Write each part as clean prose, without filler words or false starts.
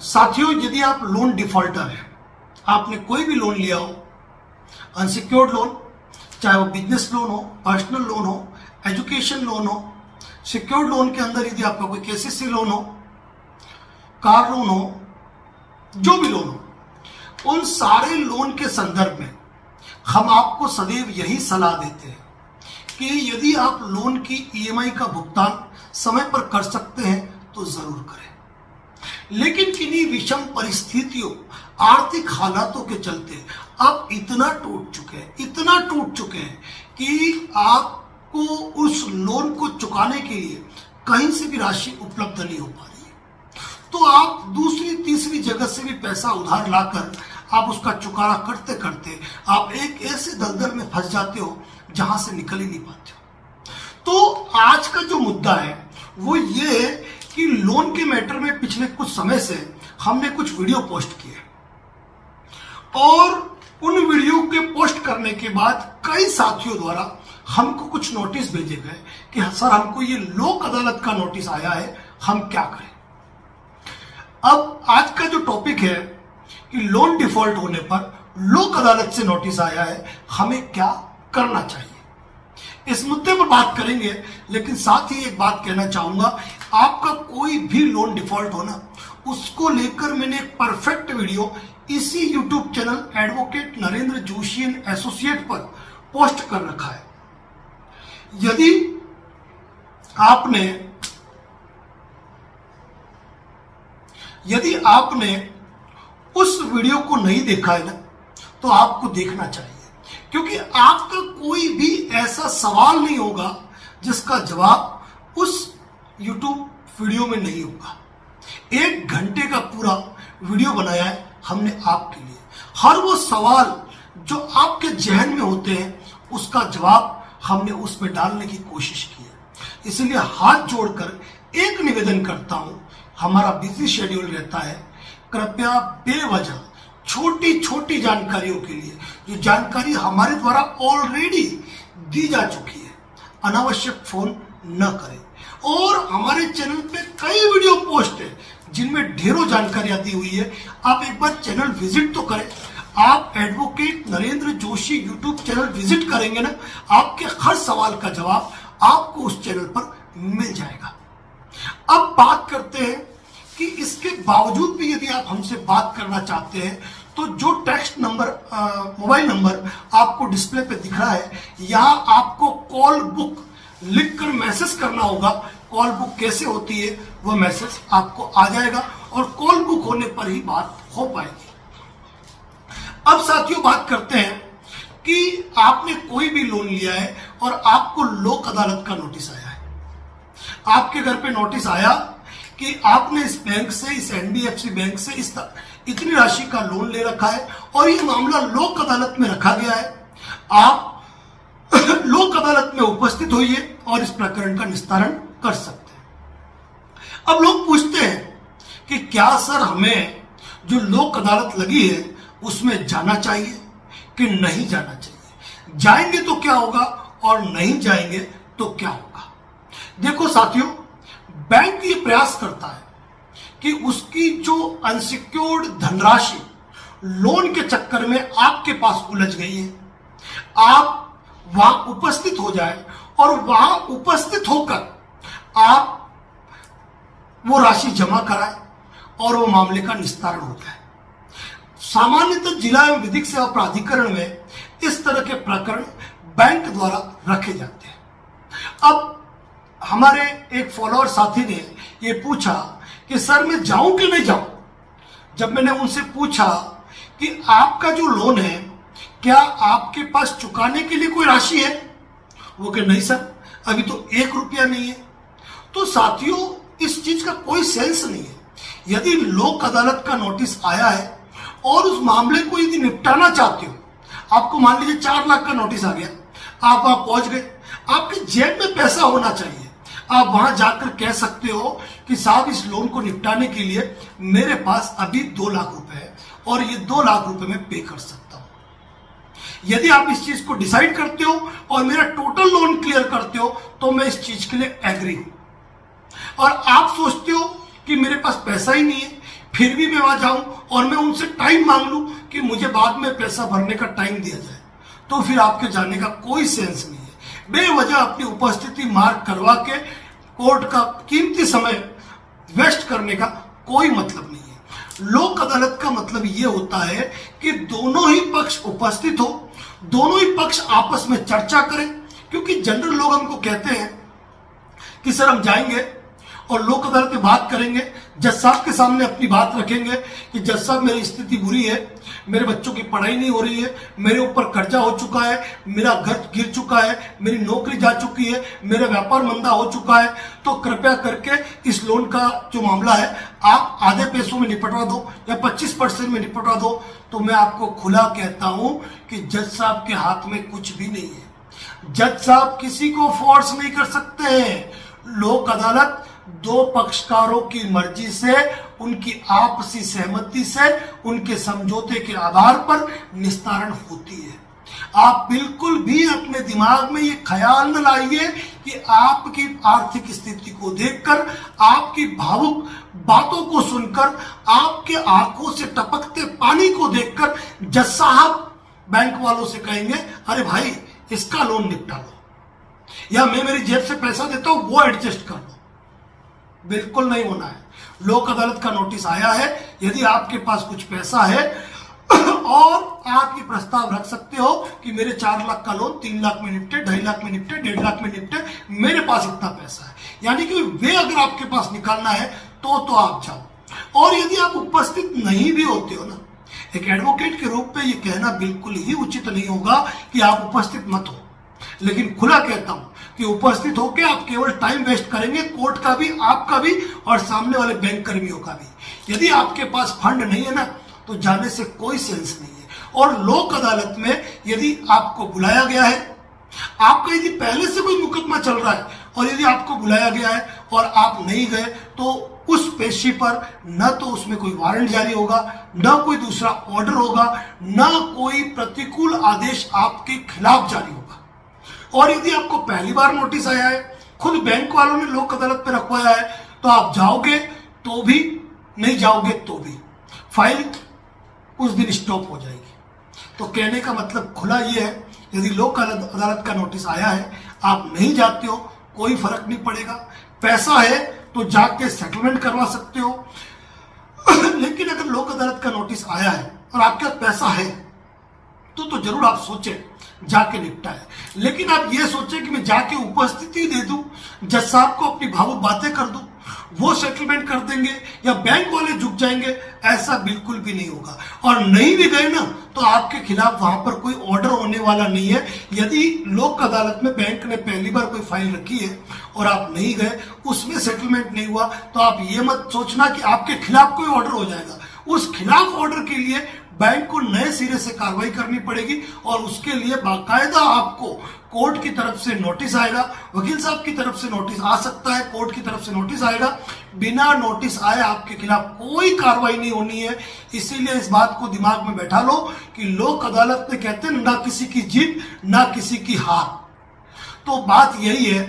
साथियों, यदि आप लोन डिफॉल्टर हैं, आपने कोई भी लोन लिया हो, अनसिक्योर्ड लोन, चाहे वो बिजनेस लोन हो, पर्सनल लोन हो, एजुकेशन लोन हो, सिक्योर्ड लोन के अंदर यदि आपका कोई केसीसी लोन हो, कार लोन हो, जो भी लोन हो, उन सारे लोन के संदर्भ में हम आपको सदैव यही सलाह देते हैं कि यदि आप लोन की ईएमआई का भुगतान समय पर कर सकते हैं तो जरूर करें। लेकिन किन्हीं विषम परिस्थितियों, आर्थिक हालातों के चलते आप इतना टूट चुके हैं कि आपको उस लोन को चुकाने के लिए कहीं से भी राशि उपलब्ध नहीं हो पा रही है, तो आप दूसरी तीसरी जगह से भी पैसा उधार लाकर आप उसका चुकाना करते करते आप एक ऐसे दलदल में फंस जाते हो जहां से निकल ही नहीं पाते हो। तो आज का जो मुद्दा है वो ये है कि लोन के मैटर में पिछले कुछ समय से हमने कुछ वीडियो पोस्ट किए और उन वीडियो के पोस्ट करने के बाद कई साथियों द्वारा हमको कुछ नोटिस भेजे गए कि सर, हमको ये लोक अदालत का नोटिस आया है, हम क्या करें। अब आज का जो टॉपिक है कि लोन डिफॉल्ट होने पर लोक अदालत से नोटिस आया है, हमें क्या करना चाहिए, इस मुद्दे पर बात करेंगे। लेकिन साथ ही एक बात कहना चाहूंगा, आपका कोई भी लोन डिफॉल्ट होना, उसको लेकर मैंने एक परफेक्ट वीडियो इसी YouTube channel advocate Narendra Joshi and associate पर पोस्ट कर रखा है। यदि आपने उस वीडियो को नहीं देखा है ना, तो आपको देखना चाहिए, क्योंकि आपका कोई भी ऐसा सवाल नहीं होगा जिसका जवाब उस YouTube वीडियो में नहीं होगा। 1 घंटे का पूरा वीडियो बनाया है हमने आपके लिए। हर वो सवाल जो आपके जहन में होते हैं उसका जवाब हमने उसमें डालने की कोशिश की है। इसलिए हाथ जोड़कर एक निवेदन करता हूं, हमारा बिजी शेड्यूल रहता है, कृपया बेवजह छोटी छोटी जानकारियों के लिए, जो जानकारी हमारे द्वारा ऑलरेडी दी जा चुकी है, अनावश्यक फोन न करें। और हमारे चैनल पे कई वीडियो पोस्ट है जिनमें ढेरों जानकारियां दी हुई है, आप एक बार चैनल विजिट तो करें। आप advocate Narendra Joshi YouTube channel visit करेंगे ना, आपके हर सवाल का जवाब आपको उस चैनल पर मिल जाएगा। अब बात करते हैं कि इसके बावजूद भी यदि आप हमसे बात करना चाहते हैं तो जो टेक्स्ट नंबर, मोबाइल नंबर आपको डिस्प्ले पे दिख रहा है, यहां आपको कॉल बुक लिखकर मैसेज करना होगा। कॉल बुक कैसे होती है वो मैसेज आपको आ जाएगा और कॉल बुक होने पर ही बात हो पाएगी। अब साथियों, बात करते हैं कि आपने कोई भी लोन लिया है और आपको लोक अदालत का नोटिस आया है। आपके घर पे नोटिस आया कि आपने इस बैंक से, इस एनबीएफसी बैंक से इतनी राशि का लोन ले रखा है और ये मामला लोक अदालत में रखा गया है। आप लोक अदालत में उपस्थित होइए और इस प्रकरण का निस्तारण कर सकते हैं। अब लोग पूछते हैं कि क्या सर, हमें जो लोक अदालत लगी है उसमें जाना चाहिए कि नहीं जाना चाहिए, जाएंगे तो क्या होगा और नहीं जाएंगे तो क्या होगा। देखो साथियों, बैंक ये प्रयास करता है कि उसकी जो अनसिक्योर्ड धनराशि लोन के चक्कर में आपके पास उलझ गई है, आप वहां उपस्थित हो जाए और वहां उपस्थित होकर आप वो राशि जमा कराए और वो मामले का निस्तारण हो जाए। सामान्यतः जिला एवं विधिक सेवा प्राधिकरण में इस तरह के प्रकरण बैंक द्वारा रखे जाते हैं। अब हमारे एक फॉलोअर साथी ने ये पूछा कि सर, मैं जाऊं कि नहीं जाऊं। जब मैंने उनसे पूछा कि आपका जो लोन है, क्या आपके पास चुकाने के लिए कोई राशि है, वो कि नहीं सर, अभी तो 1 रुपया नहीं है। तो साथियों, इस चीज का कोई सेंस नहीं है। यदि लोक अदालत का नोटिस आया है और उस मामले को यदि निपटाना चाहते हो, आपको मान लीजिए 4 लाख का नोटिस आ गया, आप वहां पहुंच गए, आपके जेब में पैसा होना चाहिए। आप वहां जाकर कह सकते हो कि साहब, इस लोन को निपटाने के लिए मेरे पास अभी 2 लाख रुपए है और ये 2 लाख रुपए मैं पे कर सकता हूं। यदि आप इस चीज को डिसाइड करते हो और मेरा टोटल लोन क्लियर करते हो तो मैं इस चीज के लिए एग्री हूं। और आप सोचते हो कि मेरे पास पैसा ही नहीं है, फिर भी मैं वहां जाऊं और मैं उनसे टाइम मांग लूं कि मुझे बाद में पैसा भरने का टाइम दिया जाए, तो फिर आपके जाने का कोई सेंस नहीं है। बेवजह अपनी उपस्थिति मार्क करवा के कोर्ट का कीमती समय वेस्ट करने का कोई मतलब नहीं है। लोक अदालत का मतलब यह होता है कि दोनों ही पक्ष उपस्थित हो, दोनों ही पक्ष आपस में चर्चा करें। क्योंकि जनरल लोग हमको कहते हैं कि सर हम जाएंगे और लोक अदालत में बात करेंगे, जज साहब के सामने अपनी बात रखेंगे कि जज साहब मेरी स्थिति बुरी है, मेरे बच्चों की पढ़ाई नहीं हो रही है, मेरे ऊपर कर्जा हो चुका है, मेरा घर गिर चुका है, मेरी नौकरी जा चुकी है, मेरा व्यापार मंदा हो चुका है, तो कृपया करके इस लोन का जो मामला है आप आधे पैसों में निपटवा दो या 25% में निपटवा दो। तो मैं आपको खुला कहता हूं कि जज साहब के हाथ में कुछ भी नहीं है। जज साहब किसी को फोर्स नहीं कर सकते हैं। लोक अदालत दो पक्षकारों की मर्जी से, उनकी आपसी सहमति से, उनके समझौते के आधार पर निस्तारण होती है। आप बिल्कुल भी अपने दिमाग में ये ख्याल न लाइए कि आपकी आर्थिक स्थिति को देखकर, आपकी भावुक बातों को सुनकर, आपके आंखों से टपकते पानी को देखकर जज साहब बैंक वालों से कहेंगे अरे भाई इसका लोन निपटा लो, या मैं मेरी जेब से पैसा देता हूं वो एडजस्ट कर लो। बिल्कुल नहीं होना है। लोक अदालत का नोटिस आया है, यदि आपके पास कुछ पैसा है और आप ये प्रस्ताव रख सकते हो कि मेरे 4 लाख का लोन 3 लाख में निपटे, 2.5 लाख में निपटे, 1.5 लाख में निपटे, मेरे पास इतना पैसा है, यानी कि वे अगर आपके पास निकालना है तो आप जाओ। और यदि आप उपस्थित नहीं भी होते हो ना, एक एडवोकेट के रूप में ये कहना बिल्कुल ही उचित नहीं होगा कि आप उपस्थित मत हो, लेकिन खुला कहता हूं कि उपस्थित होकर आप केवल टाइम वेस्ट करेंगे, कोर्ट का भी, आपका भी और सामने वाले बैंक कर्मियों का भी। यदि आपके पास फंड नहीं है ना तो जाने से कोई सेंस नहीं है। और लोक अदालत में यदि आपको बुलाया गया है, आपका यदि पहले से कोई मुकदमा चल रहा है और यदि आपको बुलाया गया है और आप नहीं गए, तो उस पेशी पर न तो उसमें कोई वारंट जारी होगा, न कोई दूसरा ऑर्डर होगा, न कोई प्रतिकूल आदेश आपके खिलाफ जारी होगा। और यदि आपको पहली बार नोटिस आया है, खुद बैंक वालों ने लोक अदालत पे रखवाया है, तो आप जाओगे तो भी, नहीं जाओगे तो भी फाइल उस दिन स्टॉप हो जाएगी। तो कहने का मतलब खुला ये है, यदि लोक अदालत का नोटिस आया है, आप नहीं जाते हो, कोई फर्क नहीं पड़ेगा। पैसा है तो जाके सेटलमेंट करवा सकते हो। लेकिन अगर लोक अदालत का नोटिस आया है और आपके पास पैसा है तो जरूर आप सोचें जाके निपटाए। लेकिन आप ये सोचें कि मैं जाके उपस्थिति दे दूं, जज साहब को अपनी भावुक बातें कर दूं, वो सेटलमेंट कर देंगे या बैंक वाले झुक जाएंगे, ऐसा बिल्कुल भी नहीं होगा। और नहीं भी गए ना तो आपके खिलाफ वहां पर कोई ऑर्डर होने वाला नहीं है। यदि लोक अदालत में बैंक ने पहली बार कोई फाइल रखी है और आप नहीं गए, उसमें सेटलमेंट नहीं हुआ, तो आप ये मत सोचना कि आपके खिलाफ कोई ऑर्डर हो जाएगा। उस खिलाफ ऑर्डर के लिए बैंक को नए सिरे से कार्रवाई करनी पड़ेगी और उसके लिए बाकायदा आपको कोर्ट की तरफ से नोटिस आएगा, वकील साहब की तरफ से नोटिस आ सकता है, कोर्ट की तरफ से नोटिस आएगा। बिना नोटिस आए आपके खिलाफ कोई कार्रवाई नहीं होनी है। इसीलिए इस बात को दिमाग में बैठा लो कि लोक अदालत में कहते हैं ना किसी की जीत ना किसी की हार। तो बात यही है,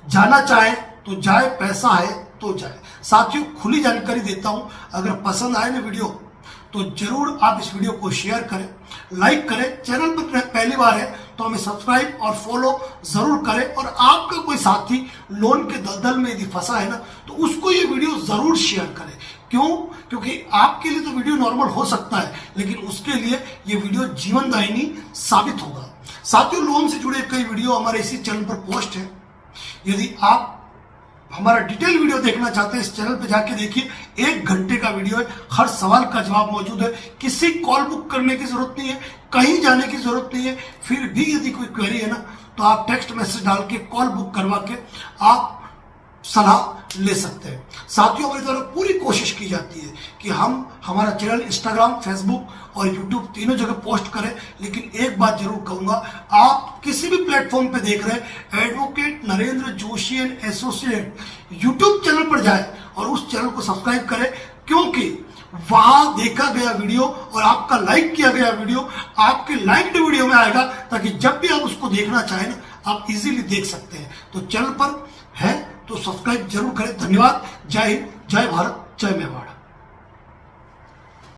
जाना चाहे तो जाए, पैसा है तो जाए। साथियों, खुली जानकारी देता हूं, अगर पसंद आए ना वीडियो तो जरूर आप इस वीडियो को शेयर करें, लाइक करें। चैनल पर पहली बार है तो हमें सब्सक्राइब और फॉलो जरूर करें। और आपका कोई साथी लोन के दलदल में यदि फंसा है ना तो उसको ये वीडियो जरूर शेयर करें। क्यों? क्योंकि आपके लिए तो वीडियो नॉर्मल हो सकता है, लेकिन उसके लिए ये वीडियो जीवनदायिनी साबित होगा। साथियों, लोन से जुड़े कई वीडियो हमारे इसी चैनल पर पोस्ट है। यदि आप हमारा डिटेल वीडियो देखना चाहते हैं, इस चैनल पे जाके देखिए, 1 घंटे का वीडियो है, हर सवाल का जवाब मौजूद है। किसी कॉल बुक करने की जरूरत नहीं है, कहीं जाने की जरूरत नहीं है। फिर भी यदि कोई क्वेरी है ना तो आप टेक्स्ट मैसेज डाल के, कॉल बुक करवा के आप सलाह ले सकते हैं। साथियों, हमारी द्वारा पूरी कोशिश की जाती है कि हम हमारा चैनल इंस्टाग्राम, फेसबुक और यूट्यूब तीनों जगह पोस्ट करें। लेकिन एक बात जरूर कहूंगा, आप किसी भी प्लेटफॉर्म पे देख रहे हैं, advocate Narendra Joshi and associate YouTube channel पर जाए और उस चैनल को सब्सक्राइब करें, क्योंकि वहां देखा गया वीडियो और आपका लाइक किया गया वीडियो आपके लाइक्ड वीडियो में आएगा, ताकि जब भी आप उसको देखना चाहें ना आप इजीली देख सकते हैं। तो चैनल पर है तो सब्सक्राइब जरूर करें। धन्यवाद। जय हिंद, जय भारत, जय मेवाड़।